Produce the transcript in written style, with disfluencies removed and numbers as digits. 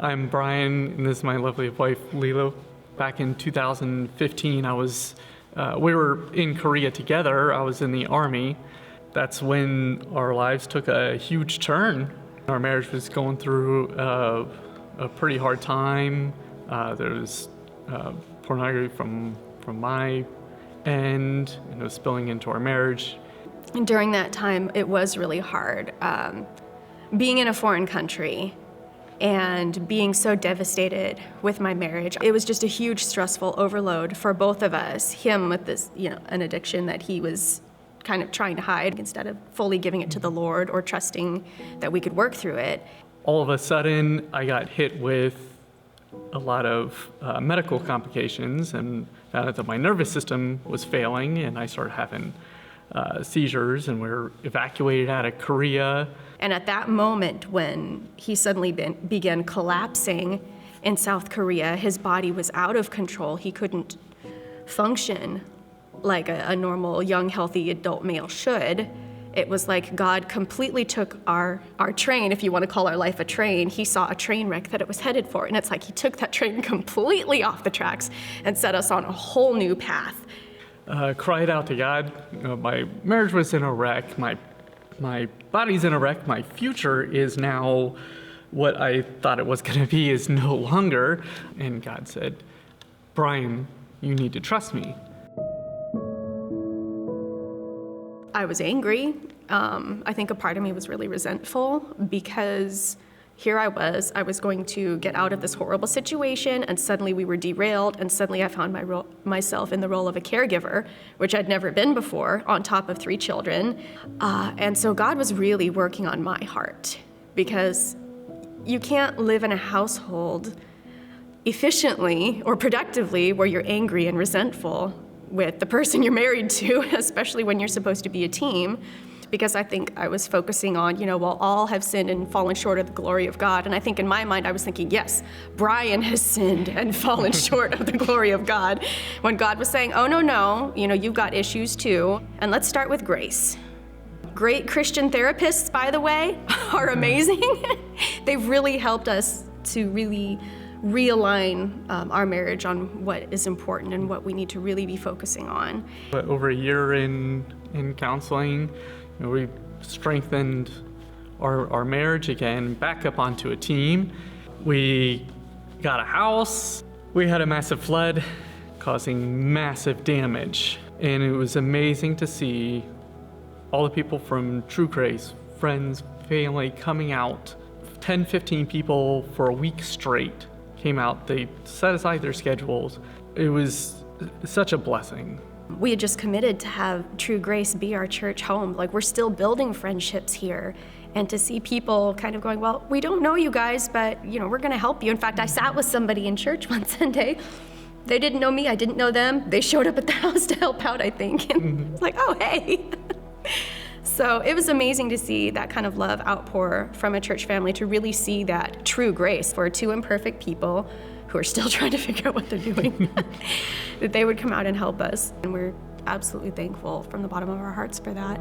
I'm Brian, and this is my lovely wife, Leila. Back in 2015, we were in Korea together. I was in the Army. That's when our lives took a huge turn. Our marriage was going through a pretty hard time. There was pornography from my end, and it was spilling into our marriage. And during that time, it was really hard. Being in a foreign country and being so devastated with my marriage, it was just a huge stressful overload for both of us. Him with this, an addiction that he was kind of trying to hide instead of fully giving it to the Lord or trusting that we could work through it. All of a sudden, I got hit with a lot of medical complications and found out that my nervous system was failing, and I started having seizures, and we were evacuated out of Korea. And at that moment when he suddenly began collapsing in South Korea, his body was out of control. He couldn't function like a normal, young, healthy adult male should. It was like God completely took our train, if you want to call our life a train. He saw a train wreck that it was headed for, and it's like he took that train completely off the tracks and set us on a whole new path. Cried out to God. My marriage was in a wreck. My body's in a wreck. My future is now what I thought it was going to be is no longer. And God said, Brian, you need to trust me. I was angry. I think a part of me was really resentful because here I was going to get out of this horrible situation, and suddenly we were derailed, and suddenly I found myself in the role of a caregiver, which I'd never been before, on top of 3 children. And so God was really working on my heart, because you can't live in a household efficiently or productively where you're angry and resentful with the person you're married to, especially when you're supposed to be a team. Because I think I was focusing on, well, all have sinned and fallen short of the glory of God. And I think in my mind, I was thinking, yes, Brian has sinned and fallen short of the glory of God. When God was saying, oh, no, you've got issues too. And let's start with grace. Great Christian therapists, by the way, are amazing. They've really helped us to really realign our marriage on what is important and what we need to really be focusing on. But over a year in counseling, we strengthened our marriage again, back up onto a team. We got a house. We had a massive flood causing massive damage. And it was amazing to see all the people from True Grace, friends, family coming out. 10, 15 people for a week straight came out. They set aside their schedules. It was such a blessing. We had just committed to have True Grace be our church home. Like, we're still building friendships here. And to see people kind of going, well, we don't know you guys, but we're gonna help you. In fact, I sat with somebody in church one Sunday. They didn't know me, I didn't know them. They showed up at the house to help out, I think. And it's like, oh, hey. So it was amazing to see that kind of love outpour from a church family, to really see that true grace for 2 imperfect people who are still trying to figure out what they're doing, that they would come out and help us. And we're absolutely thankful from the bottom of our hearts for that.